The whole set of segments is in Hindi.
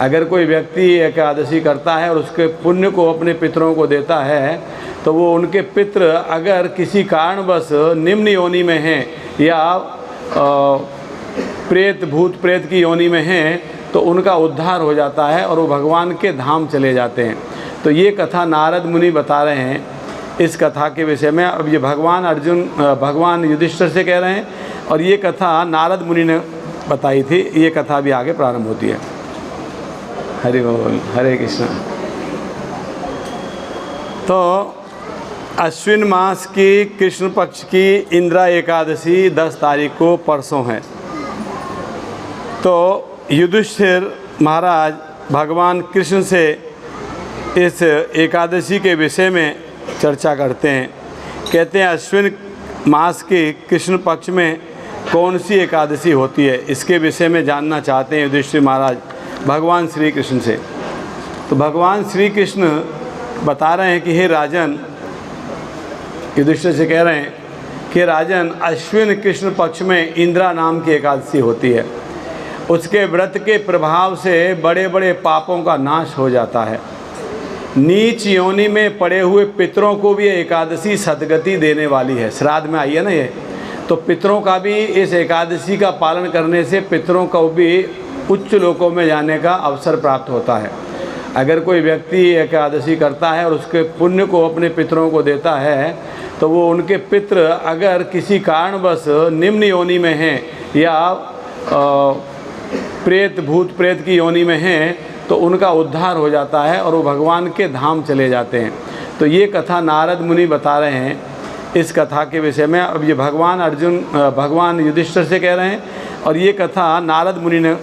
अगर कोई व्यक्ति एकादशी करता है और उसके पुण्य को अपने पितरों को देता है तो वो उनके पितृ अगर किसी कारणवश निम्न योनि में हैं या प्रेत भूत प्रेत की योनि में हैं तो उनका उद्धार हो जाता है और वो भगवान के धाम चले जाते हैं। तो ये कथा नारद मुनि बता रहे हैं इस कथा के विषय में। अब ये भगवान युधिष्ठिर से कह रहे हैं और ये कथा नारद मुनि ने बताई थी। ये कथा भी आगे प्रारंभ होती है। हरि बोल, हरे कृष्ण। तो अश्विन मास की कृष्ण पक्ष की इंद्रा एकादशी 10 तारीख को परसों है। तो युधिष्ठिर महाराज भगवान कृष्ण से इस एकादशी के विषय में चर्चा करते हैं। कहते हैं अश्विन मास के कृष्ण पक्ष में कौन सी एकादशी होती है, इसके विषय में जानना चाहते हैं युधिष्ठिर महाराज भगवान श्री कृष्ण से। तो भगवान श्री कृष्ण बता रहे हैं कि हे राजन, युधिष्ठिर से कह रहे हैं कि राजन, अश्विन कृष्ण पक्ष में इंद्रा नाम की एकादशी होती है। उसके व्रत के प्रभाव से बड़े बड़े पापों का नाश हो जाता है। नीच योनि में पड़े हुए पितरों को भी एकादशी सद्गति देने वाली है। श्राद्ध में आई है ना ये, तो पितरों का भी इस एकादशी का पालन करने से पितरों को भी उच्च लोकों में जाने का अवसर प्राप्त होता है। अगर कोई व्यक्ति एकादशी करता है और उसके पुण्य को अपने पितरों को देता है तो वो उनके पितृ अगर किसी कारणवश निम्न योनि में हैं या प्रेत भूत प्रेत की योनि में हैं तो उनका उद्धार हो जाता है और वो भगवान के धाम चले जाते हैं। तो ये कथा नारद मुनि बता रहे हैं इस कथा के विषय में। अब ये भगवान युधिष्ठिर से कह रहे हैं और ये कथा नारद मुनि ने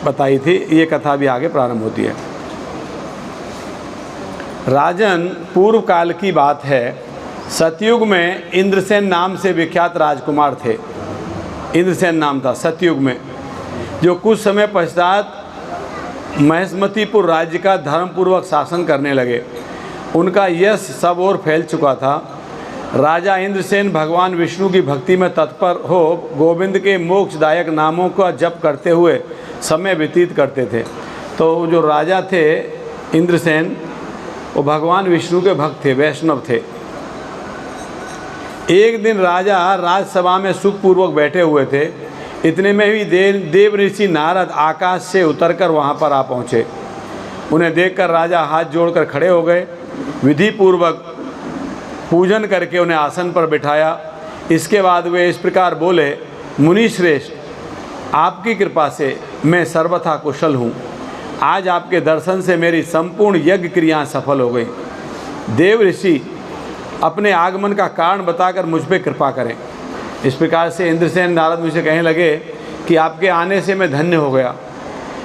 बताई थी। ये कथा भी आगे प्रारंभ होती है। राजन, पूर्व काल की बात है। सतयुग में इंद्रसेन नाम से विख्यात राजकुमार थे। इंद्रसेन नाम था सतयुग में, जो कुछ समय पश्चात महेशमतीपुर राज्य का धर्मपूर्वक शासन करने लगे। उनका यश सब ओर फैल चुका था। राजा इंद्रसेन भगवान विष्णु की भक्ति में तत्पर हो गोविंद के मोक्षदायक नामों का जप करते हुए समय व्यतीत करते थे। तो जो राजा थे इंद्रसेन, वो भगवान विष्णु के भक्त थे, वैष्णव थे। एक दिन राजा राजसभा में सुखपूर्वक बैठे हुए थे। इतने में ही देव ऋषि नारद आकाश से उतरकर वहाँ पर आ पहुँचे। उन्हें देखकर राजा हाथ जोड़कर खड़े हो गए। विधि पूर्वक पूजन करके उन्हें आसन पर बिठाया। इसके बाद वे इस प्रकार बोले, मुनि श्रेष्ठ, आपकी कृपा से मैं सर्वथा कुशल हूँ। आज आपके दर्शन से मेरी संपूर्ण यज्ञ क्रियाएं सफल हो गई। देव ऋषि अपने आगमन का कारण बताकर मुझ पर कृपा करें। इस प्रकार से इंद्रसेन नारद मुझसे कहने लगे कि आपके आने से मैं धन्य हो गया।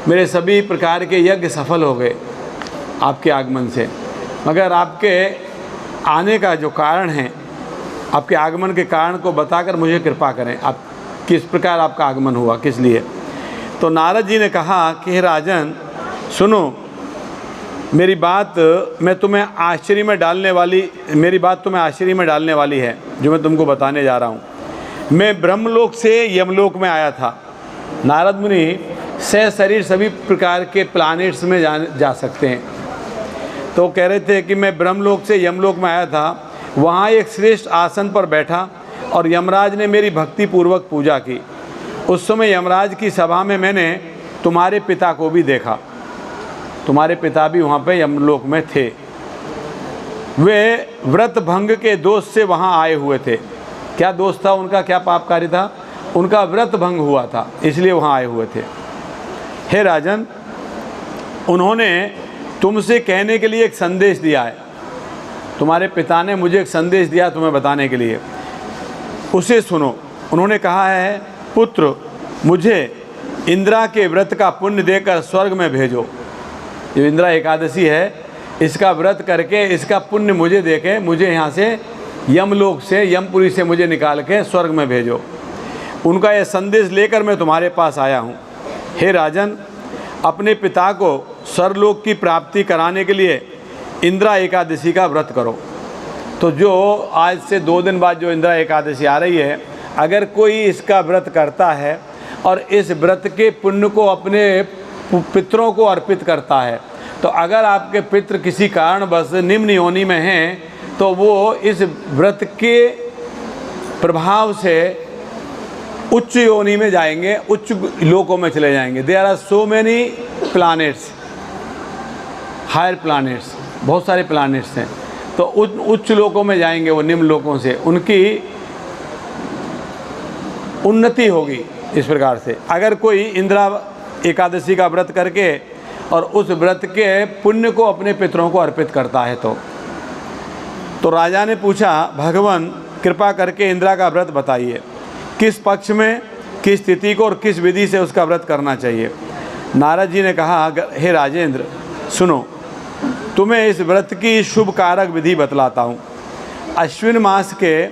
मेरे सभी प्रकार के यज्ञ सफल हो गए आपके आगमन से। मगर आपके आने का जो कारण है, आपके आगमन के कारण को बताकर मुझे कृपा करें। आप किस प्रकार आपका आगमन हुआ, किस लिए? तो नारद जी ने कहा कि हे राजन सुनो, मेरी बात तुम्हें आश्चर्य में डालने वाली है जो मैं तुमको बताने जा रहा हूँ। मैं ब्रह्मलोक से यमलोक में आया था। नारद मुनि शरीर सभी प्रकार के प्लैनेट्स में जा सकते हैं। तो कह रहे थे कि मैं ब्रह्मलोक से यमलोक में आया था। वहाँ एक श्रेष्ठ आसन पर बैठा और यमराज ने मेरी भक्ति पूर्वक पूजा की। उस समय यमराज की सभा में मैंने तुम्हारे पिता को भी देखा। तुम्हारे पिता भी वहाँ पे यमलोक में थे। वे व्रत भंग के दोष से वहाँ आए हुए थे। क्या दोष था उनका, क्या पाप कार्य था? उनका व्रत भंग हुआ था, इसलिए वहाँ आए हुए थे। हे राजन, उन्होंने तुमसे कहने के लिए एक संदेश दिया है। तुम्हारे पिता ने मुझे एक संदेश दिया तुम्हें बताने के लिए, उसे सुनो। उन्होंने कहा है, पुत्र, मुझे इंद्रा के व्रत का पुण्य देकर स्वर्ग में भेजो। जो इंद्रा एकादशी है, इसका व्रत करके इसका पुण्य मुझे देके मुझे यहाँ से यमलोक से, यमपुरी से मुझे निकाल के स्वर्ग में भेजो। उनका यह संदेश लेकर मैं तुम्हारे पास आया हूँ। हे राजन, अपने पिता को स्वर्गलोक की प्राप्ति कराने के लिए इंद्रा एकादशी का व्रत करो। तो जो आज से 2 दिन बाद जो इंद्रा एकादशी आ रही है, अगर कोई इसका व्रत करता है और इस व्रत के पुण्य को अपने पितरों को अर्पित करता है। तो अगर आपके पितृ किसी कारणवश निम्न योनि में हैं तो वो इस व्रत के प्रभाव से उच्च योनि में जाएंगे, उच्च लोकों में चले जाएंगे। There are so many planets, higher planets, बहुत सारे प्लैनेट्स हैं। तो उच्च लोकों में जाएंगे वो, निम्न लोकों से उनकी उन्नति होगी। इस प्रकार से अगर कोई इंदिरा एकादशी का व्रत करके और उस व्रत के पुण्य को अपने पितरों को अर्पित करता है तो राजा ने पूछा, भगवान कृपा करके इंदिरा का व्रत बताइए, किस पक्ष में, किस तिथि को और किस विधि से उसका व्रत करना चाहिए। नारद जी ने कहा, हे राजेंद्र सुनो, तुम्हें इस व्रत की शुभ कारक विधि बतलाता हूँ। अश्विन मास के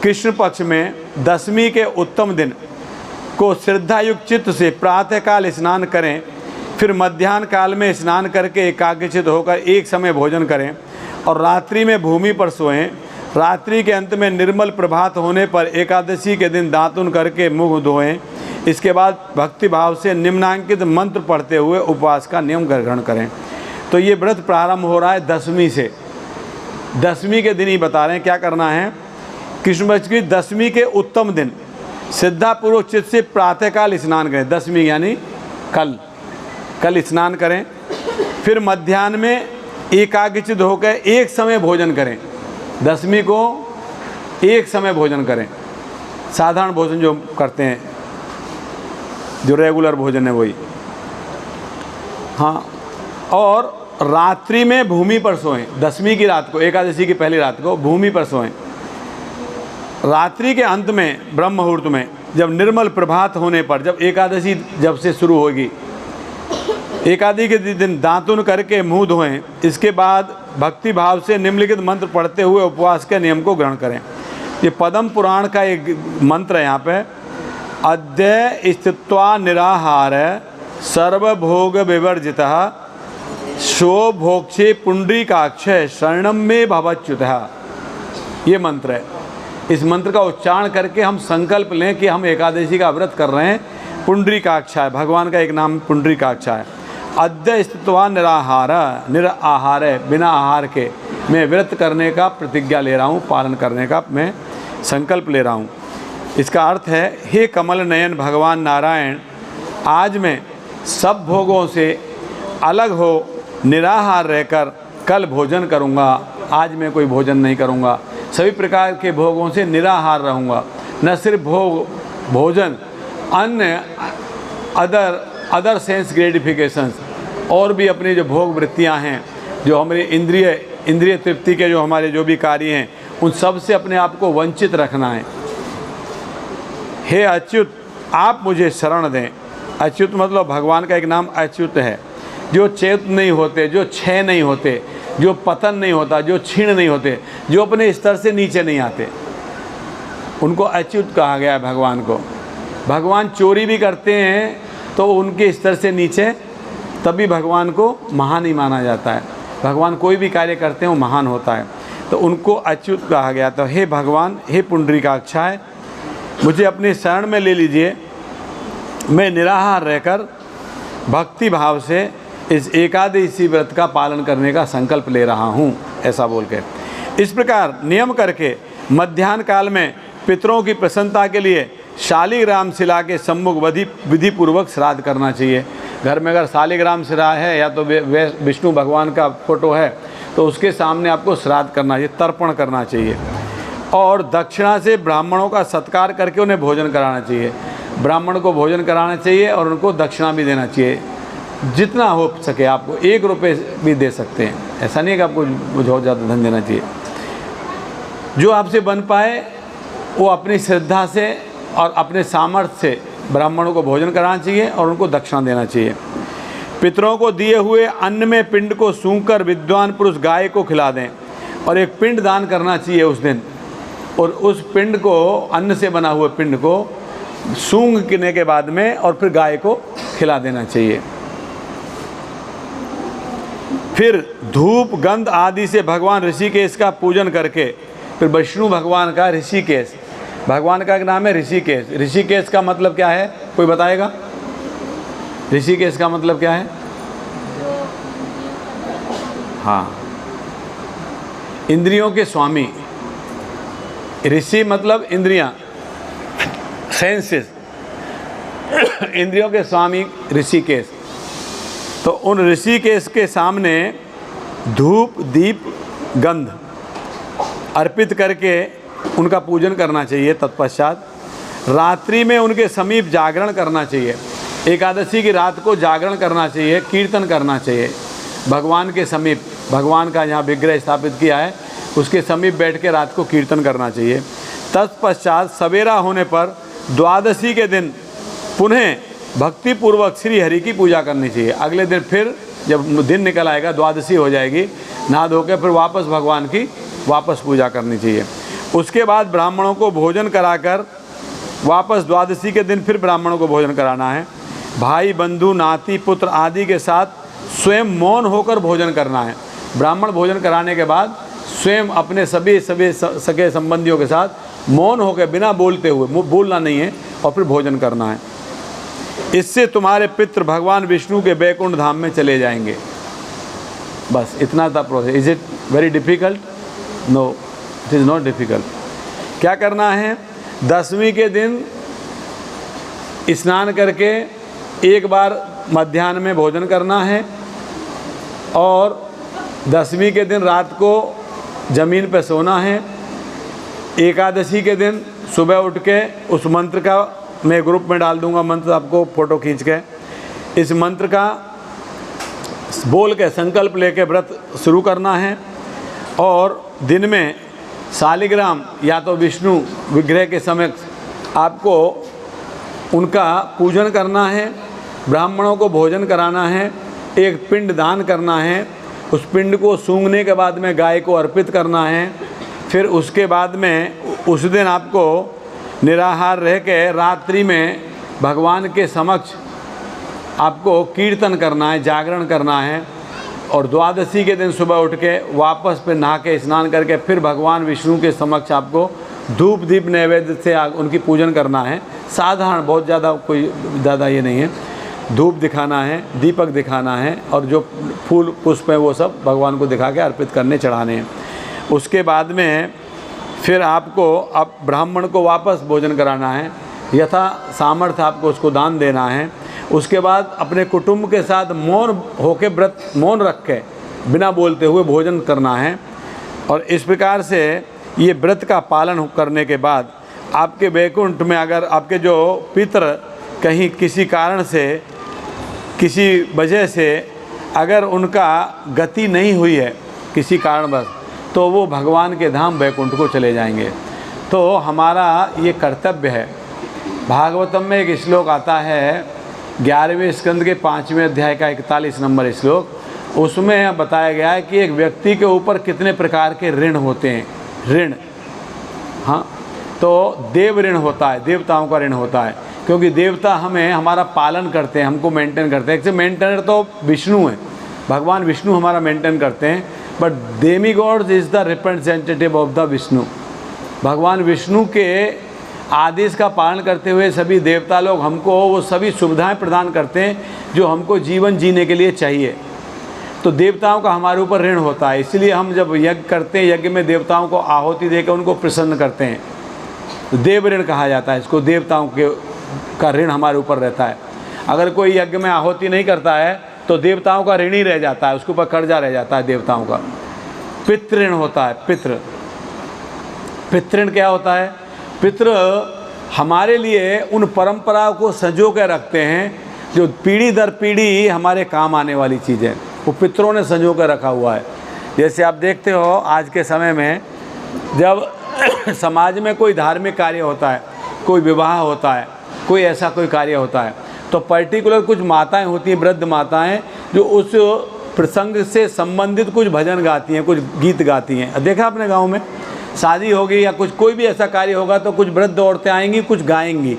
कृष्ण पक्ष में दशमी के उत्तम दिन को श्रद्धायुक्त चित्त से प्रातःकाल स्नान करें, फिर मध्याह्न काल में स्नान करके एकाग्रचित्त होकर एक समय भोजन करें और रात्रि में भूमि पर सोएं। रात्रि के अंत में निर्मल प्रभात होने पर एकादशी के दिन दातुन करके मुँह धोएं। इसके बाद भक्ति भाव से निम्नांकित मंत्र पढ़ते हुए उपवास का नियम ग्रहण करें। तो ये व्रत प्रारंभ हो रहा है दशमी से। दशमी के दिन ही बता रहे हैं क्या करना है। कृष्ण पक्ष की दशमी के उत्तम दिन श्रद्धापूर्वक चित्त से प्रातःकाल स्नान करें। दशमी यानी कल स्नान करें, फिर मध्याह्न में एकाग्रचित्त होकर एक समय भोजन करें। दशमी को एक समय भोजन करें, साधारण भोजन जो करते हैं, जो रेगुलर भोजन है वही। हाँ, और रात्रि में भूमि पर सोएं। दशमी की रात को, एकादशी की पहली रात को भूमि पर सोएं। रात्रि के अंत में ब्रह्म मुहूर्त में जब निर्मल प्रभात होने पर, जब एकादशी जब से शुरू होगी, एकादशी के दिन दातुन करके मुंह धोएं। इसके बाद भक्ति भाव से निम्नलिखित मंत्र पढ़ते हुए उपवास के नियम को ग्रहण करें। ये पद्म पुराण का एक मंत्र है यहाँ पे। अद्य स्थित्वा निराहार सर्वभोग विवर्जितः शो भोक्षे पुंडरीकाक्ष शरणम में भवच्युतः। ये मंत्र है। इस मंत्र का उच्चारण करके हम संकल्प लें कि हम एकादशी का व्रत कर रहे हैं। पुंडरीकाक्ष है, भगवान का एक नाम पुंडरीकाक्ष है। अद्य स्थित्वा निराहार बिना आहार के मैं व्रत करने का प्रतिज्ञा ले रहा हूँ, पालन करने का मैं संकल्प ले रहा हूँ। इसका अर्थ है, हे कमल नयन भगवान नारायण, आज मैं सब भोगों से अलग हो निराहार रहकर कल भोजन करूँगा। आज मैं कोई भोजन नहीं करूँगा, सभी प्रकार के भोगों से निराहार रहूँगा। न सिर्फ भोजन, अन्य अदर सेंस ग्रेटिफिकेशंस, और भी अपनी जो भोग वृत्तियाँ हैं, जो हमारी इंद्रिय तृप्ति के जो हमारे जो भी कार्य हैं, उन सब से अपने आप को वंचित रखना है। हे अच्युत, आप मुझे शरण दें। अच्युत मतलब भगवान का एक नाम अच्युत है, जो चेत नहीं होते, जो क्षय नहीं होते, जो पतन नहीं होता, जो क्षीण नहीं होते, जो अपने स्तर से नीचे नहीं आते, उनको अच्युत कहा गया है भगवान को। भगवान चोरी भी करते हैं तो उनके स्तर से नीचे, तभी भगवान को महान ही माना जाता है। भगवान कोई भी कार्य करते हैं वो महान होता है, तो उनको अच्युत कहा गया। तो हे भगवान, हे पुंडरीकाक्षाय, मुझे अपने शरण में ले लीजिए। मैं निराहार रहकर भक्ति भाव से इस एकादशी व्रत का पालन करने का संकल्प ले रहा हूँ, ऐसा बोल के इस प्रकार नियम करके मध्याह्न काल में पितरों की प्रसन्नता के लिए शालिग्राम शिला के सम्मुख विधि पूर्वक श्राद्ध करना चाहिए। घर में अगर शालिग्राम शिला है या तो विष्णु भगवान का फोटो है तो उसके सामने आपको श्राद्ध करना चाहिए, तर्पण करना चाहिए। और दक्षिणा से ब्राह्मणों का सत्कार करके उन्हें भोजन कराना चाहिए। ब्राह्मण को भोजन कराना चाहिए और उनको दक्षिणा भी देना चाहिए, जितना हो सके। आपको 1 रुपये भी दे सकते हैं, ऐसा नहीं है कि आपको बहुत ज़्यादा धन देना चाहिए। जो आपसे बन पाए वो अपनी श्रद्धा से और अपने सामर्थ्य से ब्राह्मणों को भोजन कराना चाहिए और उनको दक्षिणा देना चाहिए। पितरों को दिए हुए अन्न में पिंड को सूंघकर विद्वान पुरुष गाय को खिला दें और एक पिंड दान करना चाहिए उस दिन। और उस पिंड को, अन्न से बना हुए पिंड को सूंघने के बाद में और फिर गाय को खिला देना चाहिए। फिर धूप गंध आदि से भगवान ऋषिकेश का पूजन करके, फिर विष्णु भगवान का ऋषिकेश, भगवान का एक नाम है ऋषिकेश। ऋषिकेश का मतलब क्या है, कोई बताएगा? ऋषिकेश का मतलब क्या है? हाँ, इंद्रियों के स्वामी। ऋषि मतलब इंद्रियां, सेंसेस, इंद्रियों के स्वामी ऋषिकेश। तो उन ऋषिकेश के सामने धूप दीप गंध अर्पित करके उनका पूजन करना चाहिए। तत्पश्चात रात्रि में उनके समीप जागरण करना चाहिए। एकादशी की रात को जागरण करना चाहिए, कीर्तन करना चाहिए भगवान के समीप। भगवान का यहाँ विग्रह स्थापित किया है, उसके समीप बैठ के रात को कीर्तन करना चाहिए। तत्पश्चात सवेरा होने पर द्वादशी के दिन पुनः भक्तिपूर्वक श्री हरि की पूजा करनी चाहिए। अगले दिन फिर जब दिन निकल आएगा, द्वादशी हो जाएगी, नहा धो के फिर वापस भगवान की वापस पूजा करनी चाहिए। उसके बाद ब्राह्मणों को भोजन कराकर वापस द्वादशी के दिन फिर ब्राह्मणों को भोजन कराना है। भाई बंधु नाती पुत्र आदि के साथ स्वयं मौन होकर भोजन करना है। ब्राह्मण भोजन कराने के बाद स्वयं अपने सभी सगे संबंधियों के साथ मौन होकर बिना बोलते हुए, बोलना नहीं है, और फिर भोजन करना है। इससे तुम्हारे पितृ भगवान विष्णु के बैकुंठ धाम में चले जाएंगे। बस इतना था process. Is it very difficult? No, it is not difficult. क्या करना है? दसवीं के दिन स्नान करके एक बार मध्याह्न में भोजन करना है, और दसवीं के दिन रात को ज़मीन पर सोना है। एकादशी के दिन सुबह उठ के उस मंत्र का, मैं ग्रुप में डाल दूंगा मंत्र, आपको फ़ोटो खींच के, इस मंत्र का बोल के संकल्प लेके व्रत शुरू करना है। और दिन में शालिग्राम या तो विष्णु विग्रह के समय आपको उनका पूजन करना है, ब्राह्मणों को भोजन कराना है, एक पिंड दान करना है, उस पिंड को सूंघने के बाद में गाय को अर्पित करना है। फिर उसके बाद में उस दिन आपको निराहार रह के रात्रि में भगवान के समक्ष आपको कीर्तन करना है, जागरण करना है। और द्वादशी के दिन सुबह उठ के वापस फिर नहा के स्नान करके फिर भगवान विष्णु के समक्ष आपको धूप दीप नैवेद्य से उनकी पूजन करना है। साधारण, बहुत ज़्यादा कोई ज़्यादा ये नहीं है। धूप दिखाना है, दीपक दिखाना है, और जो फूल पुष्प है वो सब भगवान को दिखा के अर्पित करने चढ़ाने हैं। उसके बाद में फिर आपको अब ब्राह्मण को वापस भोजन कराना है, यथा सामर्थ्य आपको उसको दान देना है। उसके बाद अपने कुटुंब के साथ मौन होके व्रत मौन रख के बिना बोलते हुए भोजन करना है। और इस प्रकार से ये व्रत का पालन करने के बाद आपके वैकुंठ में अगर आपके जो पितृ कहीं किसी कारण से, किसी वजह से अगर उनका गति नहीं हुई है किसी कारणवश, तो वो भगवान के धाम वैकुंठ को चले जाएंगे। तो हमारा ये कर्तव्य है। भागवतम में एक श्लोक आता है 11वें स्कंद के 5वें अध्याय का 41 नंबर श्लोक, उसमें बताया गया है कि एक व्यक्ति के ऊपर कितने प्रकार के ऋण होते हैं। ऋण, हाँ, तो देव ऋण होता है, देवताओं का ऋण होता है, क्योंकि देवता हमें हमारा पालन करते हैं, हमको मेंटेन करते हैं। एक्चुअली मेंटेनर तो विष्णु है, भगवान विष्णु हमारा मेंटेन करते हैं, but demigods is the representative of the Vishnu. भगवान विष्णु के आदेश का पालन करते हुए सभी देवता लोग हमको वो सभी सुविधाएं प्रदान करते हैं जो हमको जीवन जीने के लिए चाहिए। तो देवताओं का हमारे ऊपर ऋण होता है, इसलिए हम जब यज्ञ करते हैं, यज्ञ में देवताओं को आहुति देकर उनको प्रसन्न करते हैं, तो देव ऋण कहा जाता है इसको। देवताओं का ऋण हमारे ऊपर रहता है। अगर कोई यज्ञ में आहुति नहीं करता है तो देवताओं का ऋण ही रह जाता है, उसके ऊपर कर्जा रह जाता है देवताओं का। पितृ ऋण होता है। पितृ ऋण क्या होता है? पितृ हमारे लिए उन परंपराओं को संजो के रखते हैं जो पीढ़ी दर पीढ़ी हमारे काम आने वाली चीज़ें, वो पितरों ने संजो कर रखा हुआ है। जैसे आप देखते हो आज के समय में जब समाज में कोई धार्मिक कार्य होता है, कोई विवाह होता है, कोई ऐसा कोई कार्य होता है, तो पर्टिकुलर कुछ माताएं होती हैं, वृद्ध माताएं, जो उस प्रसंग से संबंधित कुछ भजन गाती हैं, कुछ गीत गाती हैं। देखा अपने गांव में शादी होगी या कुछ कोई भी ऐसा कार्य होगा तो कुछ वृद्ध औरतें आएंगी, कुछ गाएंगी,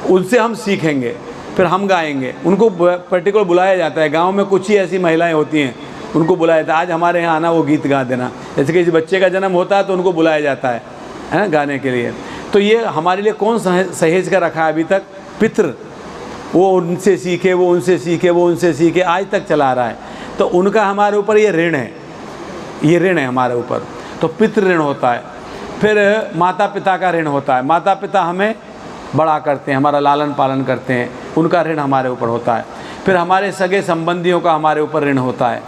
उनसे हम सीखेंगे, फिर हम गाएंगे। उनको पर्टिकुलर बुलाया जाता है। गांव में कुछ ही ऐसी महिलाएं होती हैं, उनको बुलाया जाता है, आज हमारे यहाँ आना, वो गीत गा देना। जैसे किसी बच्चे का जन्म होता है तो उनको बुलाया जाता है ना, गाने के लिए। तो ये हमारे लिए कौन सहेज कर रखा है अभी तक? पितृ। वो उनसे सीखे, वो उनसे सीखे, वो उनसे सीखे, आज तक चला रहा है। तो उनका हमारे ऊपर ये ऋण है, ये ऋण है हमारे ऊपर। तो पितृ ऋण होता है। फिर माता पिता का ऋण होता है। माता पिता हमें बड़ा करते हैं, हमारा लालन पालन करते हैं, उनका ऋण हमारे ऊपर होता है। फिर हमारे सगे संबंधियों का हमारे ऊपर ऋण होता है।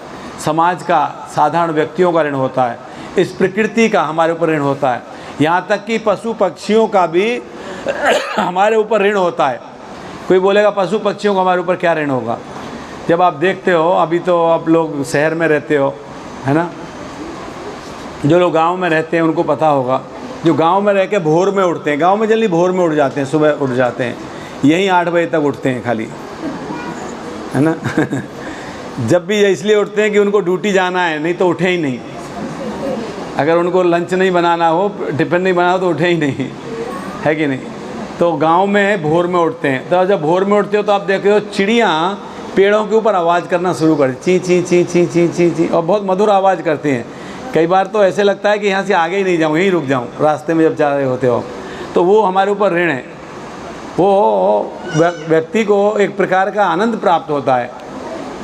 समाज का, साधारण व्यक्तियों का ऋण होता है। इस प्रकृति का हमारे ऊपर ऋण होता है। यहाँ तक कि पशु पक्षियों का भी हमारे ऊपर ऋण होता है। कोई बोलेगा पशु पक्षियों का हमारे ऊपर क्या ऋण होगा? जब आप देखते हो, अभी तो आप लोग शहर में रहते हो, है ना, जो लोग गांव में रहते हैं उनको पता होगा। जो गांव में रह के भोर में उठते हैं, गांव में जल्दी भोर में उठ जाते हैं, सुबह उठ जाते हैं, यहीं 8 बजे तक उठते हैं खाली, है ना जब भी इसलिए उठते हैं कि उनको ड्यूटी जाना है, नहीं तो उठे ही नहीं। अगर उनको लंच नहीं बनाना हो, टिफ़िन नहीं बनाना हो तो उठे ही नहीं, है कि नहीं। तो गांव में भोर में उठते हैं। तो जब भोर में उठते हो तो आप देखते हो चिड़ियाँ पेड़ों के ऊपर आवाज़ करना शुरू कर, ची ची ची ची ची ची ची, और बहुत मधुर आवाज़ करती हैं। कई बार तो ऐसे लगता है कि यहाँ से आगे ही नहीं जाऊँ, यहीं रुक जाऊँ, रास्ते में जब जा रहे होते हो। तो वो हमारे ऊपर ऋण है। वो व्यक्ति को एक प्रकार का आनंद प्राप्त होता है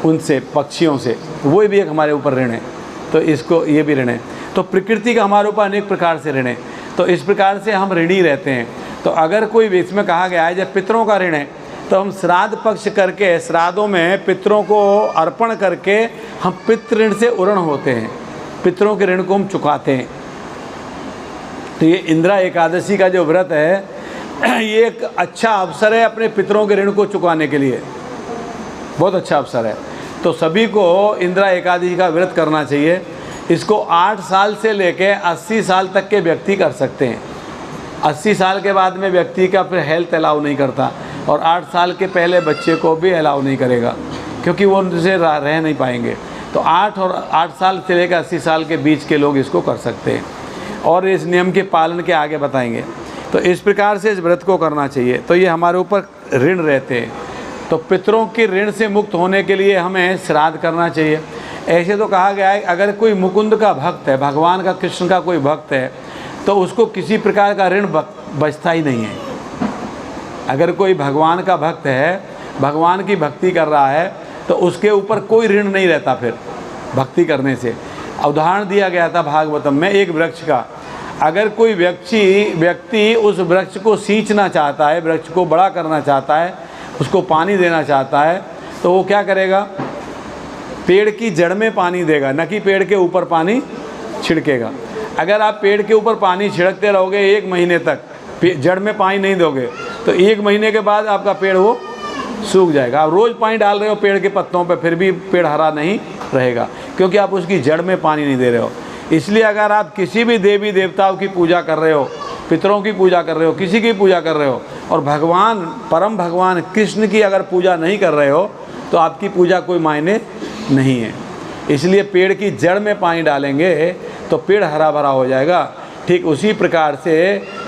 उनसे, पक्षियों से, वो भी एक हमारे ऊपर ऋण है। तो इसको, ये भी ऋण है। तो प्रकृति का हमारे ऊपर अनेक प्रकार से ऋण है। तो इस प्रकार से हम ऋणी रहते हैं। तो अगर कोई, इसमें कहा गया है जब पितरों का ऋण है तो हम श्राद्ध पक्ष करके, श्राद्धों में पितरों को अर्पण करके हम पितृ ऋण से उऋण होते हैं, पितरों के ऋण को हम चुकाते हैं। तो ये इंदिरा एकादशी का जो व्रत है ये एक अच्छा अवसर है अपने पितरों के ऋण को चुकाने के लिए, बहुत अच्छा अवसर है। तो सभी को इंदिरा एकादशी का व्रत करना चाहिए। इसको 8 साल से लेके 80 साल तक के व्यक्ति कर सकते हैं। 80 साल के बाद में व्यक्ति का फिर हेल्थ अलाउ नहीं करता, और 8 साल के पहले बच्चे को भी अलाउ नहीं करेगा, क्योंकि वो उनसे रह नहीं पाएंगे। तो 8 साल से लेकर 80 साल के बीच के लोग इसको कर सकते हैं, और इस नियम के पालन के आगे बताएंगे। तो इस प्रकार से इस व्रत को करना चाहिए। तो ये हमारे ऊपर ऋण रहते हैं। तो पितरों के ऋण से मुक्त होने के लिए हमें श्राद्ध करना चाहिए। ऐसे तो कहा गया है अगर कोई मुकुंद का भक्त है, भगवान का, कृष्ण का कोई भक्त है, तो उसको किसी प्रकार का ऋण बचता ही नहीं है। अगर कोई भगवान का भक्त है, भगवान की भक्ति कर रहा है, तो उसके ऊपर कोई ऋण नहीं रहता फिर भक्ति करने से। उदाहरण दिया गया था भागवतम में एक वृक्ष का। अगर कोई व्यक्ति उस वृक्ष को सींचना चाहता है, वृक्ष को बड़ा करना चाहता है, उसको पानी देना चाहता है, तो वो क्या करेगा? पेड़ की जड़ में पानी देगा, न कि पेड़ के ऊपर पानी छिड़केगा। अगर आप पेड़ के ऊपर पानी छिड़कते रहोगे 1 महीने तक, जड़ में पानी नहीं दोगे, तो 1 महीने के बाद आपका पेड़ वो सूख जाएगा। आप रोज़ पानी डाल रहे हो पेड़ के पत्तों पे, फिर भी पेड़ हरा नहीं रहेगा, क्योंकि आप उसकी जड़ में पानी नहीं दे रहे हो। इसलिए अगर आप किसी भी देवी देवताओं की पूजा कर रहे हो, पितरों की पूजा कर रहे हो, किसी की पूजा कर रहे हो, और भगवान, परम भगवान कृष्ण की अगर पूजा नहीं कर रहे हो, तो आपकी पूजा कोई मायने नहीं है। इसलिए पेड़ की जड़ में पानी डालेंगे तो पेड़ हरा भरा हो जाएगा। ठीक उसी प्रकार से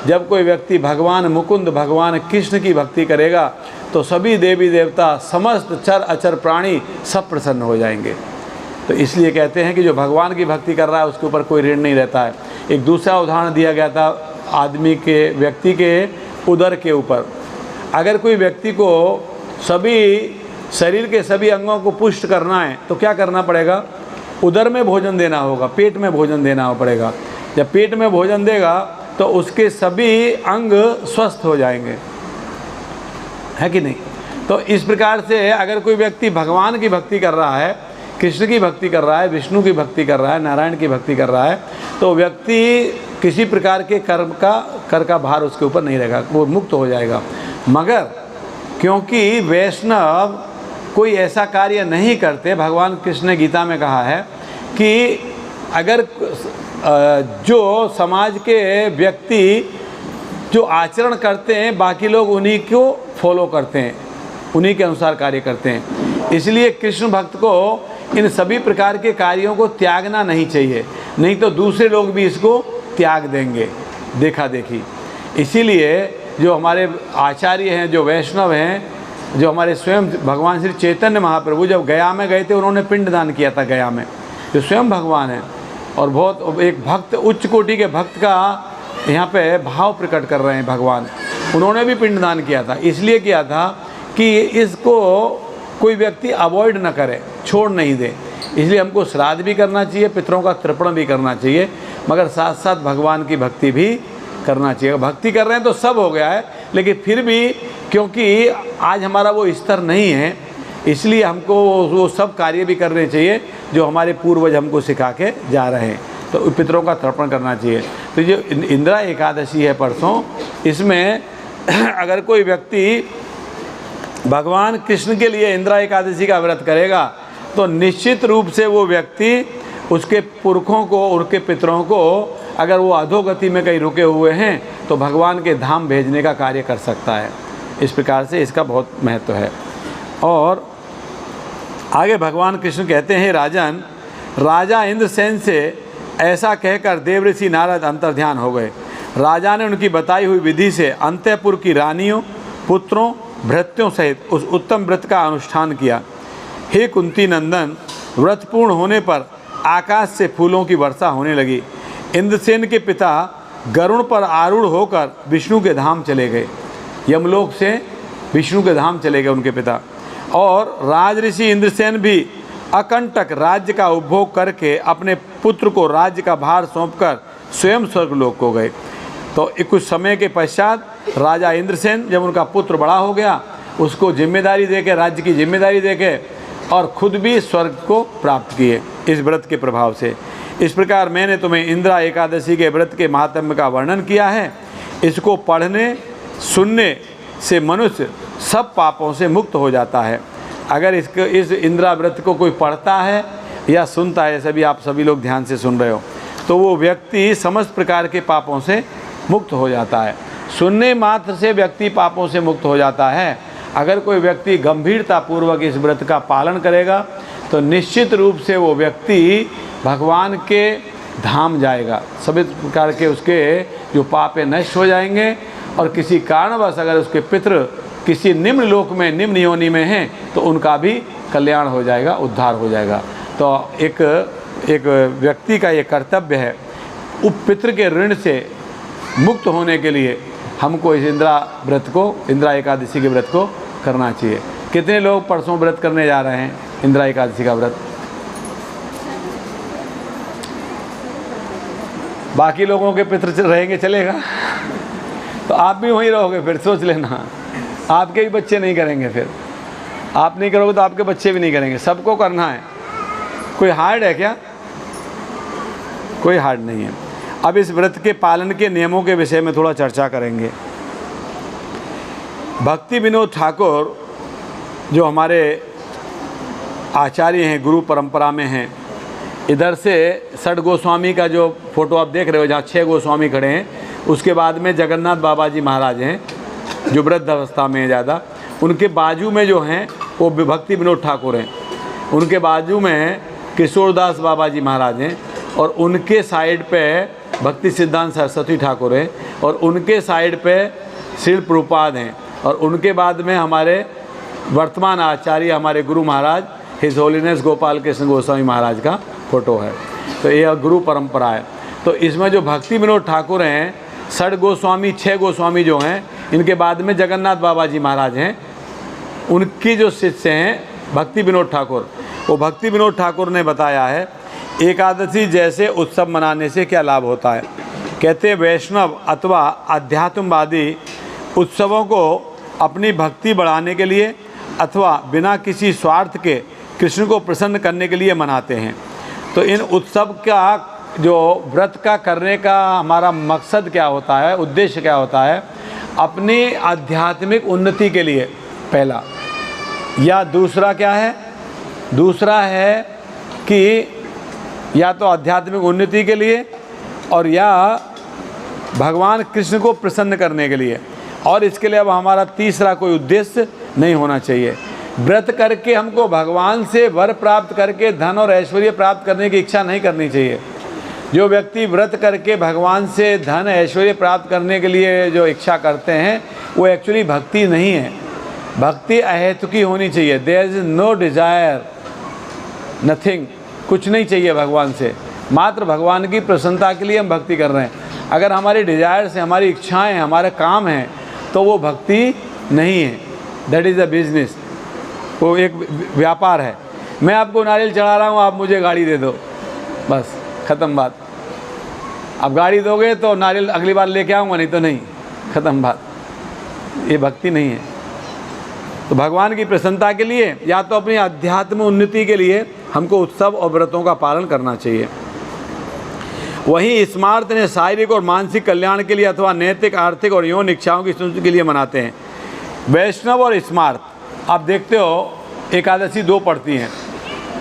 जब कोई व्यक्ति भगवान मुकुंद, भगवान कृष्ण की भक्ति करेगा, तो सभी देवी देवता, समस्त चर अचर प्राणी सब प्रसन्न हो जाएंगे। तो इसलिए कहते हैं कि जो भगवान की भक्ति कर रहा है उसके ऊपर कोई ऋण नहीं रहता है। एक दूसरा उदाहरण दिया गया था आदमी के, व्यक्ति के उदर के ऊपर। अगर कोई व्यक्ति को सभी शरीर के सभी अंगों को पुष्ट करना है तो क्या करना पड़ेगा? उदर में भोजन देना होगा, पेट में भोजन देना पड़ेगा। जब पेट में भोजन देगा तो उसके सभी अंग स्वस्थ हो जाएंगे, है कि नहीं? तो इस प्रकार से अगर कोई व्यक्ति भगवान की भक्ति कर रहा है, कृष्ण की भक्ति कर रहा है, विष्णु की भक्ति कर रहा है, नारायण की भक्ति कर रहा है, तो व्यक्ति किसी प्रकार के कर का भार उसके ऊपर नहीं रहेगा, वो मुक्त हो जाएगा। मगर क्योंकि वैष्णव कोई ऐसा कार्य नहीं करते, भगवान कृष्ण ने गीता में कहा है कि अगर जो समाज के व्यक्ति जो आचरण करते हैं, बाकी लोग उन्हीं को फॉलो करते हैं, उन्हीं के अनुसार कार्य करते हैं। इसलिए कृष्ण भक्त को इन सभी प्रकार के कार्यों को त्यागना नहीं चाहिए, नहीं तो दूसरे लोग भी इसको त्याग देंगे देखा देखी। इसीलिए जो हमारे आचार्य हैं, जो वैष्णव हैं, जो हमारे स्वयं भगवान श्री चैतन्य महाप्रभु जब गया में गए थे, उन्होंने पिंडदान किया था गया में, जो स्वयं भगवान है और बहुत एक भक्त, उच्च कोटि के भक्त का यहाँ पे भाव प्रकट कर रहे हैं भगवान। उन्होंने भी पिंडदान किया था, इसलिए किया था कि इसको कोई व्यक्ति अवॉइड ना करे, छोड़ नहीं दे। इसलिए हमको श्राद्ध भी करना चाहिए, पितरों का तर्पण भी करना चाहिए, मगर साथ साथ भगवान की भक्ति भी करना चाहिए। भक्ति कर रहे हैं तो सब हो गया है, लेकिन फिर भी क्योंकि आज हमारा वो स्तर नहीं है, इसलिए हमको वो सब कार्य भी करने चाहिए जो हमारे पूर्वज हमको सिखा के जा रहे हैं। तो पितरों का तर्पण करना चाहिए। तो जो इंदिरा एकादशी है परसों, इसमें अगर कोई व्यक्ति भगवान कृष्ण के लिए इंदिरा एकादशी का व्रत करेगा तो निश्चित रूप से वो व्यक्ति उसके पुरखों को, उनके पितरों को, अगर वो अधोगति में कहीं रुके हुए हैं तो भगवान के धाम भेजने का कार्य कर सकता है। इस प्रकार से इसका बहुत महत्व है। और आगे भगवान कृष्ण कहते हैं, राजन, राजा इंद्रसेन से ऐसा कहकर देवऋषि नारद अंतर्ध्यान हो गए। राजा ने उनकी बताई हुई विधि से अंतःपुर की रानियों, पुत्रों, भृत्यों सहित उस उत्तम व्रत का अनुष्ठान किया। हे कुंती नंदन, व्रत पूर्ण होने पर आकाश से फूलों की वर्षा होने लगी। इंद्रसेन के पिता गरुड़ पर आरूढ़ होकर विष्णु के धाम चले गए। यमलोक से विष्णु के धाम चले गए उनके पिता। और राजऋषि इंद्रसेन भी अकंटक राज्य का उपभोग करके अपने पुत्र को राज्य का भार सौंपकर स्वयं स्वर्गलोक को गए। तो कुछ समय के पश्चात राजा इंद्रसेन, जब उनका पुत्र बड़ा हो गया, उसको जिम्मेदारी देके, राज्य की जिम्मेदारी देके, और खुद भी स्वर्ग को प्राप्त किए इस व्रत के प्रभाव से। इस प्रकार मैंने तुम्हें इंदिरा एकादशी के व्रत के महात्म्य का वर्णन किया है। इसको पढ़ने सुनने से मनुष्य सब पापों से मुक्त हो जाता है। अगर इस इंदिरा व्रत को कोई पढ़ता है या सुनता है, सभी लोग ध्यान से सुन रहे हो, तो वो व्यक्ति समस्त प्रकार के पापों से मुक्त हो जाता है। सुनने मात्र से व्यक्ति पापों से मुक्त हो जाता है। अगर कोई व्यक्ति गंभीरतापूर्वक इस व्रत का पालन करेगा तो निश्चित रूप से वो व्यक्ति भगवान के धाम जाएगा। सभी प्रकार के उसके जो पाप नष्ट हो जाएंगे, और किसी कारणवश अगर उसके पितृ किसी निम्न लोक में, निम्न योनि में हैं, तो उनका भी कल्याण हो जाएगा, उद्धार हो जाएगा। तो एक व्यक्ति का ये कर्तव्य है, पितृ के ऋण से मुक्त होने के लिए हमको इस इंदिरा एकादशी के व्रत को करना चाहिए। कितने लोग परसों व्रत करने जा रहे हैं इंदिरा एकादशी का व्रत? बाकी लोगों के पितृ रहेंगे, चलेगा? तो आप भी वहीं रहोगे, फिर सोच लेना। आपके भी बच्चे नहीं करेंगे, फिर आप नहीं करोगे तो आपके बच्चे भी नहीं करेंगे। सबको करना है। कोई हार्ड है क्या? कोई हार्ड नहीं है। अब इस व्रत के पालन के नियमों के विषय में थोड़ा चर्चा करेंगे। भक्ति विनोद ठाकुर जो हमारे आचार्य हैं, गुरु परंपरा में हैं, इधर से षड गोस्वामी का जो फोटो आप देख रहे हो, जहाँ 6 गोस्वामी खड़े हैं, उसके बाद में जगन्नाथ बाबा जी महाराज हैं जो वृद्ध अवस्था में है ज़्यादा। उनके बाजू में जो हैं वो भक्ति विनोद ठाकुर हैं। उनके बाजू में किशोरदास बाबा जी महाराज हैं, और उनके साइड पे भक्ति सिद्धांत सरस्वती ठाकुर हैं, और उनके साइड पे श्रील प्रभुपाद हैं, और उनके बाद में हमारे वर्तमान आचार्य हमारे गुरु महाराज हिज होलीनेस गोपाल कृष्ण गोस्वामी महाराज का फोटो है। तो यह गुरु परंपरा है। तो इसमें जो भक्ति विनोद ठाकुर हैं, षड गोस्वामी 6 गोस्वामी जो हैं, इनके बाद में जगन्नाथ बाबा जी महाराज हैं, उनकी जो शिष्य हैं भक्ति विनोद ठाकुर। वो भक्ति विनोद ठाकुर ने बताया है एकादशी जैसे उत्सव मनाने से क्या लाभ होता है। कहते वैष्णव अथवा अध्यात्मवादी उत्सवों को अपनी भक्ति बढ़ाने के लिए अथवा बिना किसी स्वार्थ के कृष्ण को प्रसन्न करने के लिए मनाते हैं। तो इन उत्सव का जो व्रत का करने का हमारा मकसद क्या होता है, उद्देश्य क्या होता है? अपनी आध्यात्मिक उन्नति के लिए पहला, या दूसरा क्या है? दूसरा है कि या तो आध्यात्मिक उन्नति के लिए, और या भगवान कृष्ण को प्रसन्न करने के लिए। और इसके लिए अब हमारा तीसरा कोई उद्देश्य नहीं होना चाहिए। व्रत करके हमको भगवान से वर प्राप्त करके धन और ऐश्वर्य प्राप्त करने की इच्छा नहीं करनी चाहिए। जो व्यक्ति व्रत करके भगवान से धन ऐश्वर्य प्राप्त करने के लिए जो इच्छा करते हैं, वो एक्चुअली भक्ति नहीं है। भक्ति अहेतुकी होनी चाहिए। There is no desire, nothing, कुछ नहीं चाहिए भगवान से, मात्र भगवान की प्रसन्नता के लिए हम भक्ति कर रहे हैं। अगर हमारी डिज़ायर्स हैं, हमारी इच्छाएं, हमारे काम हैं, तो वो भक्ति नहीं है। दैट इज़ अ बिजनेस, वो एक व्यापार है। मैं आपको नारियल चढ़ा रहा हूँ, आप मुझे गाड़ी दे दो, बस ख़त्म बात। अब गाड़ी दोगे तो नारियल अगली बार लेके आऊँगा, नहीं तो नहीं, ख़त्म बात। ये भक्ति नहीं है। तो भगवान की प्रसन्नता के लिए या तो अपनी अध्यात्म उन्नति के लिए हमको उत्सव और व्रतों का पालन करना चाहिए। वहीं स्मार्त ने शारीरिक और मानसिक कल्याण के लिए अथवा नैतिक, आर्थिक और यौन इच्छाओं की संतुष्टि के लिए मनाते हैं। वैष्णव और स्मार्त, आप देखते हो एकादशी दो पड़ती हैं,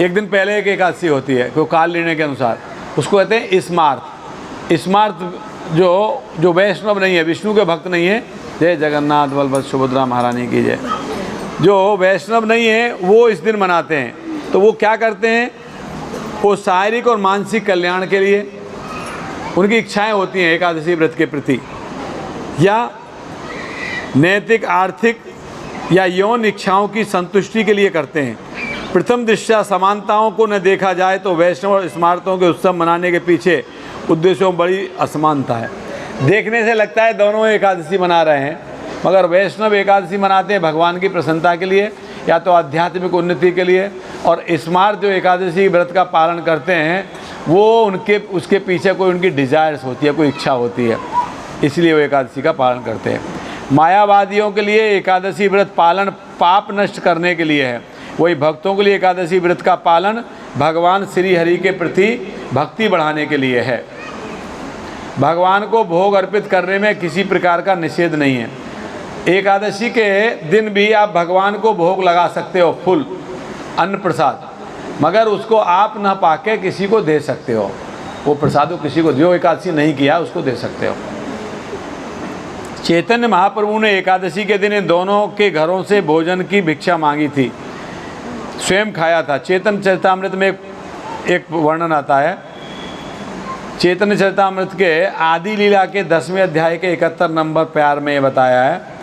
एक दिन पहले एक एकादशी होती है कोई काल निर्णय के अनुसार, उसको कहते हैं स्मार्त। स्मार्त जो वैष्णव नहीं है, विष्णु के भक्त नहीं है, जय जगन्नाथ बलभद्र सुभद्रा महारानी की जय, जो वैष्णव नहीं है वो इस दिन मनाते हैं। तो वो क्या करते हैं, वो शारीरिक और मानसिक कल्याण के लिए उनकी इच्छाएं होती हैं एकादशी व्रत के प्रति, या नैतिक, आर्थिक या यौन इच्छाओं की संतुष्टि के लिए करते हैं। प्रथम दृष्टया समानताओं को न देखा जाए तो वैष्णव और स्मार्तों के उत्सव मनाने के पीछे उद्देश्यों में बड़ी असमानता है। देखने से लगता है दोनों एकादशी मना रहे हैं, मगर वैष्णव एकादशी मनाते हैं भगवान की प्रसन्नता के लिए या तो आध्यात्मिक उन्नति के लिए, और स्मार्त जो एकादशी व्रत का पालन करते हैं वो उसके पीछे कोई उनकी डिज़ायर्स होती है, कोई इच्छा होती है, इसलिए वो एकादशी का पालन करते हैं। मायावादियों के लिए एकादशी व्रत पालन पाप नष्ट करने के लिए है, वही भक्तों के लिए एकादशी व्रत का पालन भगवान श्री हरि के प्रति भक्ति बढ़ाने के लिए है। भगवान को भोग अर्पित करने में किसी प्रकार का निषेध नहीं है। एकादशी के दिन भी आप भगवान को भोग लगा सकते हो, फूल अन्न प्रसाद, मगर उसको आप न पाके किसी को दे सकते हो। वो प्रसाद को किसी को, जो एकादशी नहीं किया उसको दे सकते हो। चैतन्य महाप्रभु ने एकादशी के दिन इन दोनों के घरों से भोजन की भिक्षा मांगी थी, स्वयं खाया था। चैतन्य चरितामृत में एक वर्णन आता है, चैतन्य चरितामृत के आदि लीला के 10वें अध्याय के 71 नंबर प्यार में ये बताया है।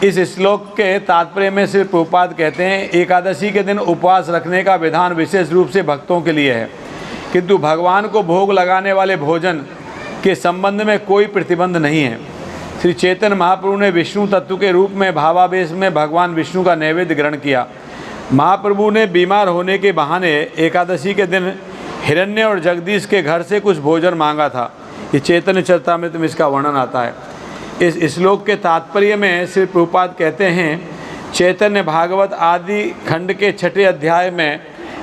इस श्लोक के तात्पर्य में श्री प्रभुपाद कहते हैं, एकादशी के दिन उपवास रखने का विधान विशेष रूप से भक्तों के लिए है, किंतु भगवान को भोग लगाने वाले भोजन के संबंध में कोई प्रतिबंध नहीं है। श्री चैतन्य महाप्रभु ने विष्णु तत्व के रूप में भावावेश में भगवान विष्णु का नैवेद्य ग्रहण किया। महाप्रभु ने बीमार होने के बहाने एकादशी के दिन हिरण्य और जगदीश के घर से कुछ भोजन मांगा था। ये चैतन्य चरितामृत में इसका वर्णन आता है। इस श्लोक के तात्पर्य में श्री प्रभुपाद कहते हैं, चैतन्य भागवत आदि खंड के 6ठे अध्याय में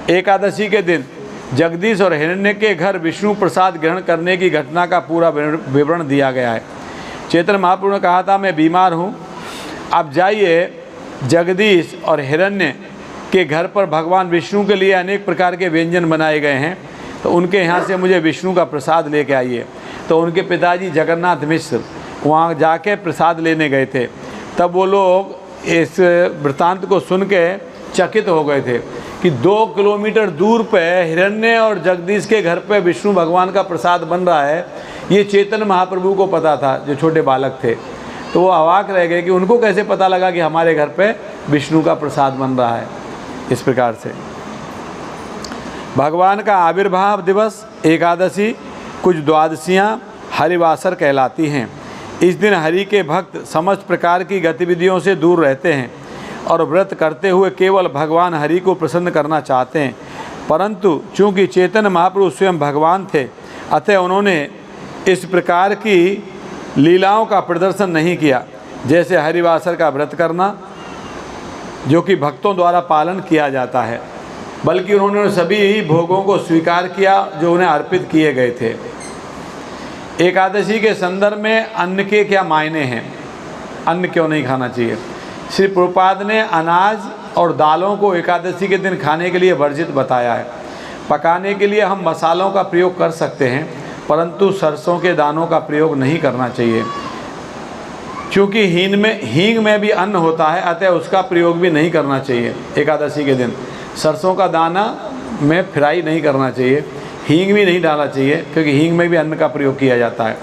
एकादशी के दिन जगदीश और हिरण्य के घर विष्णु प्रसाद ग्रहण करने की घटना का पूरा विवरण दिया गया है। चैतन्य महाप्रभु ने कहा था, मैं बीमार हूँ, आप जाइए जगदीश और हिरण्य के घर पर भगवान विष्णु के लिए अनेक प्रकार के व्यंजन बनाए गए हैं, तो उनके यहाँ से मुझे विष्णु का प्रसाद लेके आइए। तो उनके पिताजी जगन्नाथ मिश्र वहाँ जाके प्रसाद लेने गए थे। तब वो लोग इस वृत्तांत को सुन के चकित हो गए थे कि 2 किलोमीटर दूर पे हिरण्य और जगदीश के घर पे विष्णु भगवान का प्रसाद बन रहा है। ये चैतन्य महाप्रभु को पता था, जो छोटे बालक थे, तो वो अवाक रह गए कि उनको कैसे पता लगा कि हमारे घर पे विष्णु का प्रसाद बन रहा है। इस प्रकार से भगवान का आविर्भाव दिवस एकादशी, कुछ द्वादशियाँ हरिवासर कहलाती हैं। इस दिन हरि के भक्त समस्त प्रकार की गतिविधियों से दूर रहते हैं और व्रत करते हुए केवल भगवान हरि को प्रसन्न करना चाहते हैं। परंतु चूँकि चैतन्य महाप्रभु स्वयं भगवान थे, अतः उन्होंने इस प्रकार की लीलाओं का प्रदर्शन नहीं किया, जैसे हरिवासर का व्रत करना, जो कि भक्तों द्वारा पालन किया जाता है, बल्कि उन्होंने सभी ही भोगों को स्वीकार किया जो उन्हें अर्पित किए गए थे। एकादशी के संदर्भ में अन्न के क्या मायने हैं, अन्न क्यों नहीं खाना चाहिए? श्री प्रभुपाद ने अनाज और दालों को एकादशी के दिन खाने के लिए वर्जित बताया है। पकाने के लिए हम मसालों का प्रयोग कर सकते हैं, परंतु सरसों के दानों का प्रयोग नहीं करना चाहिए, क्योंकि हींग में भी अन्न होता है, अतः उसका प्रयोग भी नहीं करना चाहिए। एकादशी के दिन सरसों का दाना में फ्राई नहीं करना चाहिए, हींग भी नहीं डालना चाहिए, क्योंकि हींग में भी अन्न का प्रयोग किया जाता है।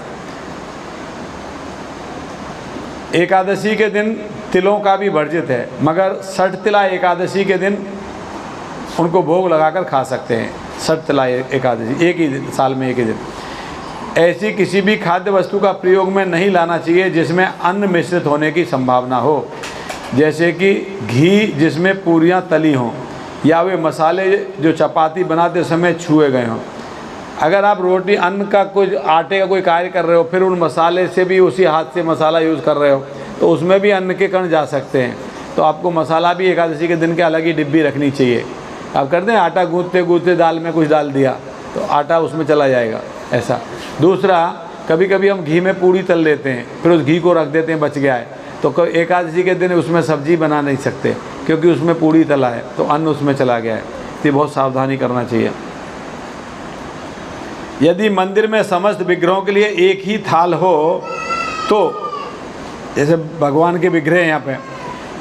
एकादशी के दिन तिलों का भी वर्जित है, मगर 60 तिला एकादशी के दिन उनको भोग लगाकर खा सकते हैं। 60 तिला एकादशी एक ही दिन, साल में एक ही दिन। ऐसी किसी भी खाद्य वस्तु का प्रयोग में नहीं लाना चाहिए जिसमें अन्न मिश्रित होने की संभावना हो। जैसे कि घी जिसमें पूरियां तली हों, या वे मसाले जो चपाती बनाते समय छुए गए हों। अगर आप रोटी अन्न का कुछ आटे का कोई कार्य कर रहे हो, फिर उन मसाले से भी उसी हाथ से मसाला यूज़ कर रहे हो, तो उसमें भी अन्न के कण जा सकते हैं। तो आपको मसाला भी एकादशी के दिन के अलग ही डिब्बी रखनी चाहिए। आप करते हैं आटा गूँथते गूँथते दाल में कुछ डाल दिया तो आटा उसमें चला जाएगा, ऐसा। दूसरा, कभी कभी हम घी में पूड़ी तल लेते हैं, फिर उस घी को रख देते हैं, बच गया है, तो एकादशी के दिन उसमें सब्जी बना नहीं सकते क्योंकि उसमें पूड़ी तला है, तो अन्न उसमें चला गया है। तो बहुत सावधानी करना चाहिए। यदि मंदिर में समस्त विग्रहों के लिए एक ही थाल हो, तो जैसे भगवान के विग्रह हैं यहाँ पे,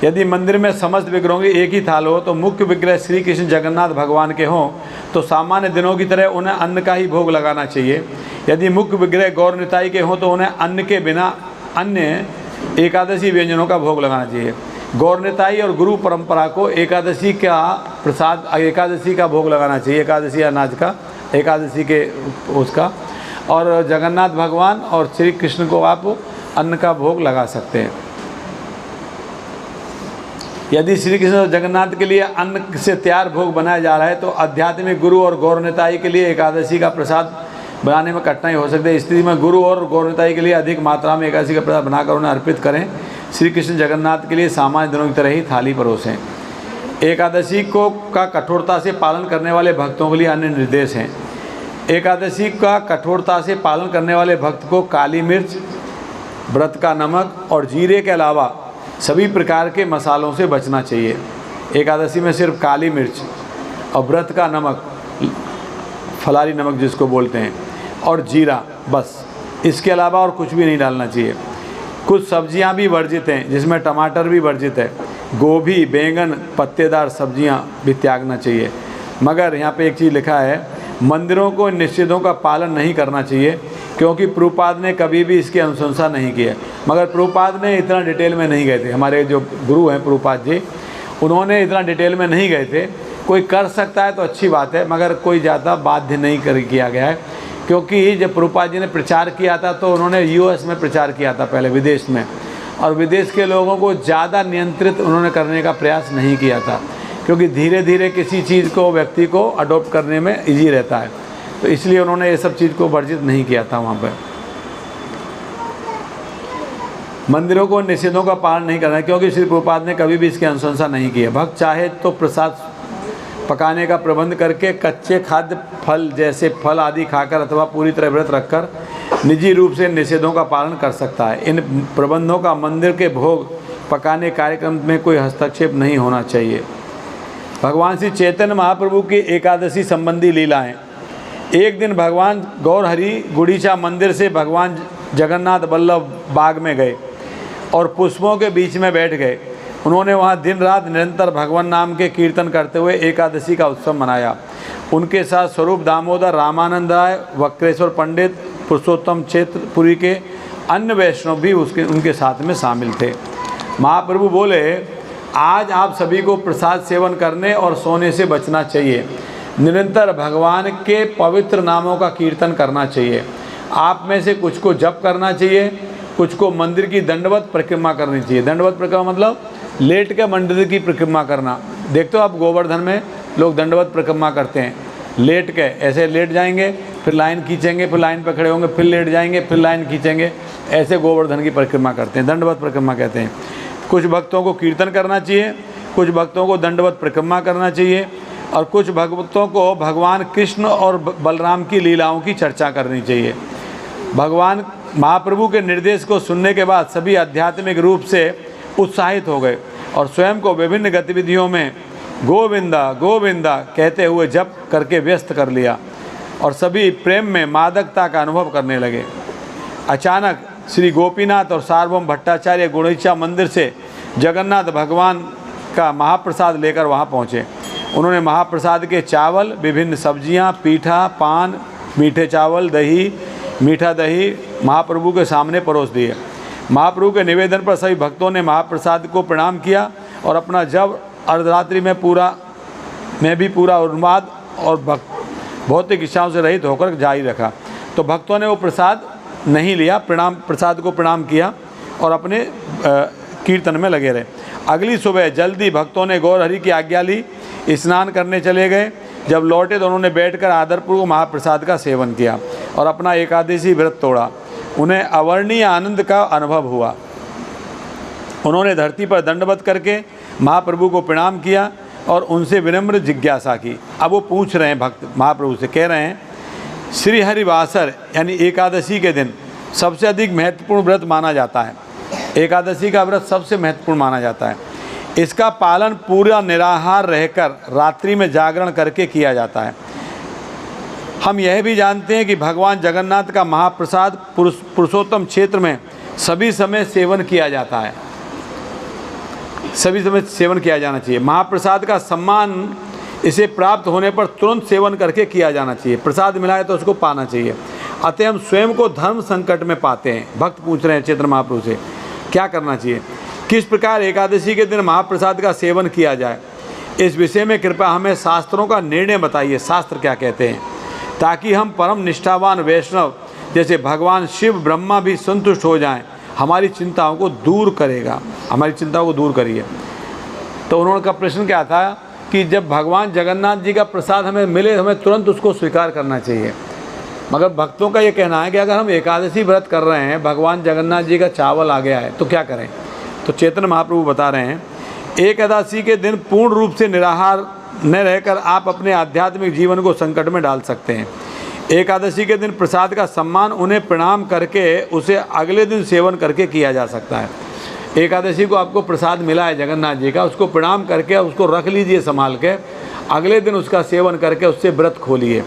यदि मंदिर में समस्त विग्रहों की एक ही थाल हो, तो मुख्य विग्रह श्री कृष्ण जगन्नाथ भगवान के हों, तो सामान्य दिनों की तरह उन्हें अन्न का ही भोग लगाना चाहिए। यदि मुख्य विग्रह गौर निताई के हों, तो उन्हें अन्न के बिना अन्य एकादशी व्यंजनों का भोग लगाना चाहिए। गौर निताई और गुरु परंपरा को एकादशी का प्रसाद, एकादशी का भोग लगाना चाहिए, एकादशी अनाज का, एकादशी के उसका। और जगन्नाथ भगवान और श्री कृष्ण को आप अन्न का भोग लगा सकते हैं। यदि श्री कृष्ण और जगन्नाथ के लिए अन्न से तैयार भोग बनाया जा रहा है, तो आध्यात्मिक गुरु और गौरनिताई के लिए एकादशी का प्रसाद बनाने में कठिनाई हो सकती है। इस स्थिति में गुरु और गौरनिताई के लिए अधिक मात्रा में एकादशी का प्रसाद बनाकर उन्हें अर्पित करें। श्री कृष्ण जगन्नाथ के लिए सामान्य दिनों की तरह ही थाली परोसें। एकादशी को का कठोरता से पालन करने वाले भक्तों के लिए अन्य निर्देश हैं। एकादशी का कठोरता से पालन करने वाले भक्त को काली मिर्च, व्रत का नमक और जीरे के अलावा सभी प्रकार के मसालों से बचना चाहिए। एकादशी में सिर्फ काली मिर्च और व्रत का नमक, फलारी नमक जिसको बोलते हैं, और जीरा, बस, इसके अलावा और कुछ भी नहीं डालना चाहिए। कुछ सब्जियां भी वर्जित हैं, जिसमें टमाटर भी वर्जित है। गोभी, बैंगन, पत्तेदार सब्जियां भी त्यागना चाहिए। मगर यहाँ पे एक चीज़ लिखा है, मंदिरों को निषेधों का पालन नहीं करना चाहिए, क्योंकि प्रभुपाद ने कभी भी इसकी अनुशंसा नहीं की है। मगर प्रभुपाद ने इतना डिटेल में नहीं गए थे। हमारे जो गुरु हैं प्रभुपाद जी, उन्होंने इतना डिटेल में नहीं गए थे। कोई कर सकता है तो अच्छी बात है, मगर कोई ज़्यादा बाध्य नहीं किया गया है। क्योंकि जब प्रभुपाद जी ने प्रचार किया था, तो उन्होंने यूएस में प्रचार किया था, पहले विदेश में, और विदेश के लोगों को ज़्यादा नियंत्रित उन्होंने करने का प्रयास नहीं किया था, क्योंकि धीरे धीरे किसी चीज़ को व्यक्ति को अडॉप्ट करने में ईजी रहता है। तो इसलिए उन्होंने ये सब चीज़ को वर्जित नहीं किया था वहाँ पर। मंदिरों को निषेधों का पालन नहीं करना है, क्योंकि श्री प्रभुपाद ने कभी भी इसकी अनुशंसा नहीं की है। भक्त चाहे तो प्रसाद पकाने का प्रबंध करके कच्चे खाद्य फल जैसे फल आदि खाकर अथवा पूरी तरह व्रत रखकर निजी रूप से निषेधों का पालन कर सकता है। इन प्रबंधों का मंदिर के भोग पकाने कार्यक्रम में कोई हस्तक्षेप नहीं होना चाहिए। भगवान श्री चैतन्य महाप्रभु की एकादशी संबंधी लीलाएं। एक दिन भगवान गौरहरि गुड़ीचा मंदिर से भगवान जगन्नाथ वल्लभ बाग में गए और पुष्पों के बीच में बैठ गए। उन्होंने वहाँ दिन रात निरंतर भगवान नाम के कीर्तन करते हुए एकादशी का उत्सव मनाया। उनके साथ स्वरूप दामोदर, रामानंद राय, वक्रेश्वर पंडित, पुरुषोत्तम क्षेत्रपुरी के अन्य वैष्णव भी उनके साथ में शामिल थे। महाप्रभु बोले, आज आप सभी को प्रसाद सेवन करने और सोने से बचना चाहिए। निरंतर भगवान के पवित्र नामों का कीर्तन करना चाहिए। आप में से कुछ को जप करना चाहिए, कुछ को मंदिर की दंडवत परिक्रमा करनी चाहिए। दंडवत परिक्रमा मतलब लेट के मंदिर की परिक्रमा करना। देखते हो आप गोवर्धन में लोग दंडवत परिक्रमा करते हैं, लेट के ऐसे लेट जाएंगे, फिर लाइन खींचेंगे, फिर लाइन पर खड़े होंगे, फिर लेट जाएंगे, फिर लाइन खींचेंगे, ऐसे गोवर्धन की परिक्रमा करते हैं, दंडवत परिक्रमा कहते हैं। कुछ भक्तों को कीर्तन करना चाहिए, कुछ भक्तों को दंडवत परिक्रमा करना चाहिए, और कुछ भक्तों को भगवान कृष्ण और बलराम की लीलाओं की चर्चा करनी चाहिए। भगवान महाप्रभु के निर्देश को सुनने के बाद सभी आध्यात्मिक रूप से उत्साहित हो गए और स्वयं को विभिन्न गतिविधियों में गोविंदा गोविंदा कहते हुए जप करके व्यस्त कर लिया और सभी प्रेम में मादकता का अनुभव करने लगे। अचानक श्री गोपीनाथ और सार्वभौम भट्टाचार्य गुड़ीचा मंदिर से जगन्नाथ भगवान का महाप्रसाद लेकर वहां पहुंचे। उन्होंने महाप्रसाद के चावल, विभिन्न सब्जियां, पीठा, पान, मीठे चावल, दही, मीठा दही महाप्रभु के सामने परोस दिए। महाप्रभु के निवेदन पर सभी भक्तों ने महाप्रसाद को प्रणाम किया और अपना जप अर्धरात्रि में भी पूरा उन्माद और भौतिक इच्छाओं से रहित होकर जारी रखा। तो भक्तों ने वो प्रसाद नहीं लिया, प्रसाद को प्रणाम किया और अपने कीर्तन में लगे रहे। अगली सुबह जल्दी भक्तों ने गौर हरि की आज्ञा ली, स्नान करने चले गए। जब लौटे तो उन्होंने बैठकर आदरपूर्वक महाप्रसाद का सेवन किया और अपना एकादशी व्रत तोड़ा। उन्हें अवर्णीय आनंद का अनुभव हुआ। उन्होंने धरती पर दंडवत करके महाप्रभु को प्रणाम किया और उनसे विनम्र जिज्ञासा की। अब वो पूछ रहे हैं भक्त महाप्रभु से, कह रहे हैं श्री हरिवासर यानी एकादशी के दिन सबसे अधिक महत्वपूर्ण व्रत माना जाता है। एकादशी का व्रत सबसे महत्वपूर्ण माना जाता है। इसका पालन पूरा निराहार रहकर रात्रि में जागरण करके किया जाता है। हम यह भी जानते हैं कि भगवान जगन्नाथ का महाप्रसाद पुरुषोत्तम क्षेत्र में सभी समय सेवन किया जाता है, सभी समय सेवन किया जाना चाहिए। महाप्रसाद का सम्मान इसे प्राप्त होने पर तुरंत सेवन करके किया जाना चाहिए। प्रसाद मिला है तो उसको पाना चाहिए। अतः हम स्वयं को धर्म संकट में पाते हैं। भक्त पूछ रहे हैं चैतन्य महाप्रभु से क्या करना चाहिए, किस प्रकार एकादशी के दिन महाप्रसाद का सेवन किया जाए, इस विषय में कृपया हमें शास्त्रों का निर्णय बताइए, शास्त्र क्या कहते हैं, ताकि हम परम निष्ठावान वैष्णव जैसे भगवान शिव ब्रह्मा भी संतुष्ट हो जाएं। हमारी चिंताओं को दूर करेगा, हमारी चिंताओं को दूर करिए। तो उन्होंने का प्रश्न क्या था कि जब भगवान जगन्नाथ जी का प्रसाद हमें मिले हमें तुरंत उसको स्वीकार करना चाहिए। मगर भक्तों का ये कहना है कि अगर हम एकादशी व्रत कर रहे हैं, भगवान जगन्नाथ जी का चावल आ गया है तो क्या करें। तो चैतन्य महाप्रभु बता रहे हैं एकादशी के दिन पूर्ण रूप से निराहार न रहकर आप अपने आध्यात्मिक जीवन को संकट में डाल सकते हैं। एकादशी के दिन प्रसाद का सम्मान उन्हें प्रणाम करके उसे अगले दिन सेवन करके किया जा सकता है। एकादशी को आपको प्रसाद मिला है जगन्नाथ जी का, उसको प्रणाम करके उसको रख लीजिए संभाल के, अगले दिन उसका सेवन करके उससे व्रत खोलिए।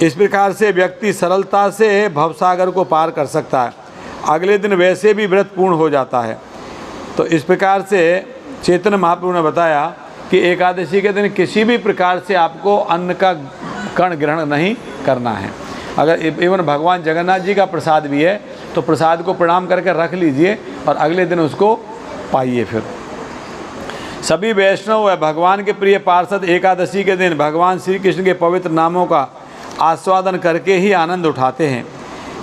इस प्रकार से व्यक्ति सरलता से भवसागर को पार कर सकता है। अगले दिन वैसे भी व्रत पूर्ण हो जाता है। तो इस प्रकार से चैतन्य महाप्रभु ने बताया कि एकादशी के दिन किसी भी प्रकार से आपको अन्न का कण ग्रहण नहीं करना है। अगर इवन भगवान जगन्नाथ जी का प्रसाद भी है तो प्रसाद को प्रणाम करके रख लीजिए और अगले दिन उसको पाइए। फिर सभी वैष्णव व भगवान के प्रिय पार्षद एकादशी के दिन भगवान श्री कृष्ण के पवित्र नामों का आस्वादन करके ही आनंद उठाते हैं।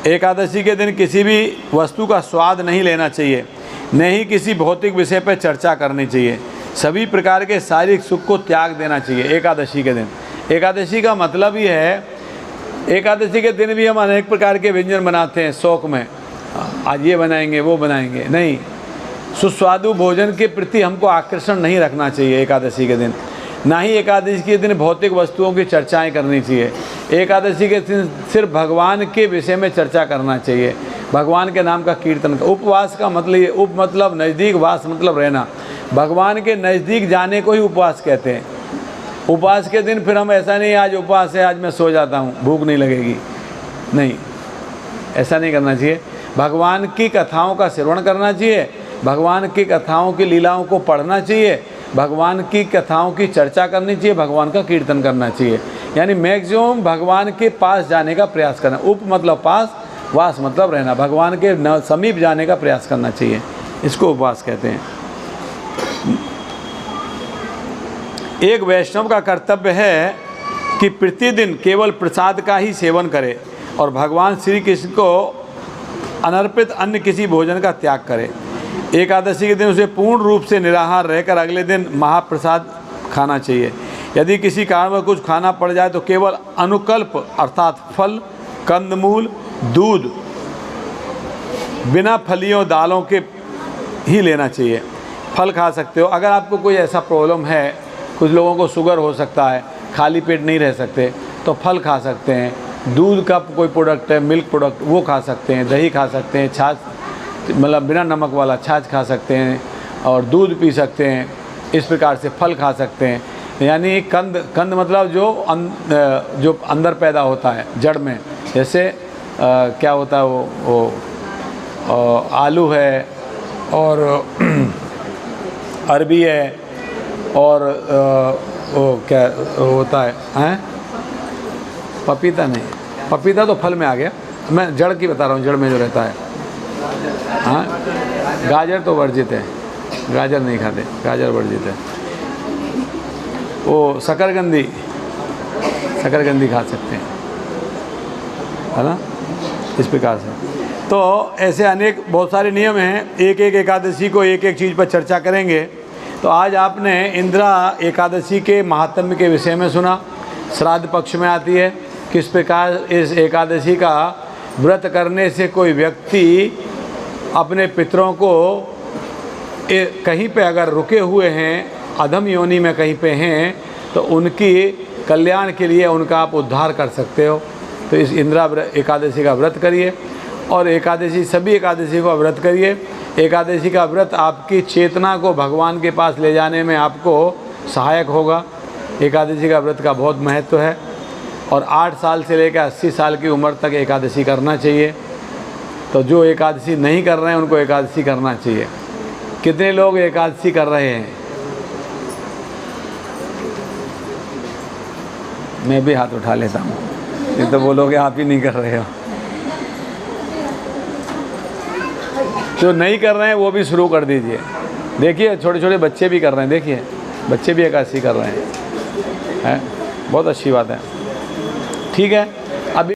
एकादशी के दिन किसी भी वस्तु का स्वाद नहीं लेना चाहिए, न ही किसी भौतिक विषय पर चर्चा करनी चाहिए। सभी प्रकार के शारीरिक सुख को त्याग देना चाहिए एकादशी के दिन। एकादशी का मतलब ही है, एकादशी के दिन भी हम अनेक प्रकार के व्यंजन बनाते हैं शौक में, आज ये बनाएंगे वो बनाएंगे, नहीं। सुस्वादु भोजन के प्रति हमको आकर्षण नहीं रखना चाहिए एकादशी के दिन। ना ही एकादशी के दिन भौतिक वस्तुओं की चर्चाएं करनी चाहिए। एकादशी के दिन सिर्फ भगवान के विषय में चर्चा करना चाहिए, भगवान के नाम का कीर्तन। उपवास का मतलब ये, उप मतलब नज़दीक, वास मतलब रहना। भगवान के नज़दीक जाने को ही उपवास कहते हैं। उपवास के दिन फिर हम ऐसा नहीं आज उपवास है आज मैं सो जाता हूँ भूख नहीं लगेगी, नहीं, ऐसा नहीं करना चाहिए। भगवान की कथाओं का श्रवण करना चाहिए, भगवान की कथाओं की लीलाओं को पढ़ना चाहिए, भगवान की कथाओं की चर्चा करनी चाहिए, भगवान का कीर्तन करना चाहिए। यानी मैक्सिमम भगवान के पास जाने का प्रयास करना। उप मतलब पास, वास मतलब रहना, भगवान के समीप जाने का प्रयास करना चाहिए, इसको उपवास कहते हैं। एक वैष्णव का कर्तव्य है कि प्रतिदिन केवल प्रसाद का ही सेवन करे और भगवान श्री कृष्ण को अनर्पित अन्य किसी भोजन का त्याग करे। एकादशी के दिन उसे पूर्ण रूप से निराहार रहकर अगले दिन महाप्रसाद खाना चाहिए। यदि किसी कारण में कुछ खाना पड़ जाए तो केवल अनुकल्प अर्थात फल, कंदमूल, दूध, बिना फलियों दालों के ही लेना चाहिए। फल खा सकते हो अगर आपको कोई ऐसा प्रॉब्लम है, कुछ लोगों को शुगर हो सकता है, खाली पेट नहीं रह सकते, तो फल खा सकते हैं। दूध का कोई प्रोडक्ट है, मिल्क प्रोडक्ट, वो खा सकते हैं। दही खा सकते हैं, छाछ मतलब बिना नमक वाला छाछ खा सकते हैं और दूध पी सकते हैं। इस प्रकार से फल खा सकते हैं। यानी कंद मतलब जो अंदर पैदा होता है जड़ में, जैसे क्या होता है वो आलू है और अरबी है और वो क्या होता है पपीता नहीं, पपीता तो फल में आ गया, मैं जड़ की बता रहा हूँ, जड़ में जो रहता है। हाँ, गाजर तो वर्जित है, गाजर नहीं खाते, गाजर वर्जित है। वो शकरकंदी खा सकते हैं, है ना, इस प्रकार से। तो ऐसे अनेक बहुत सारे नियम हैं, एक एक एकादशी को एक एक चीज़ पर चर्चा करेंगे। तो आज आपने इंदिरा एकादशी के महात्म्य के विषय में सुना, श्राद्ध पक्ष में आती है, किस प्रकार इस एकादशी का व्रत करने से कोई व्यक्ति अपने पितरों को कहीं पे अगर रुके हुए हैं, अधम योनि में कहीं पे हैं, तो उनकी कल्याण के लिए उनका आप उद्धार कर सकते हो। तो इस इंदिरा एकादशी का व्रत करिए, और एकादशी सभी एकादशी का व्रत करिए। एकादशी का व्रत आपकी चेतना को भगवान के पास ले जाने में आपको सहायक होगा। एकादशी का व्रत का बहुत महत्व है, और 8 साल से लेकर 80 साल की उम्र तक एकादशी करना चाहिए। तो जो एकादशी नहीं कर रहे हैं उनको एकादशी करना चाहिए। कितने लोग एकादशी कर रहे हैं? मैं भी हाथ उठा लेता हूँ, नहीं तो बोलोगे आप ही नहीं कर रहे हो। जो नहीं कर रहे हैं वो भी शुरू कर दीजिए। देखिए छोटे छोटे बच्चे भी कर रहे हैं, देखिए बच्चे भी एकादशी कर रहे हैं, बहुत अच्छी बात है। ठीक है।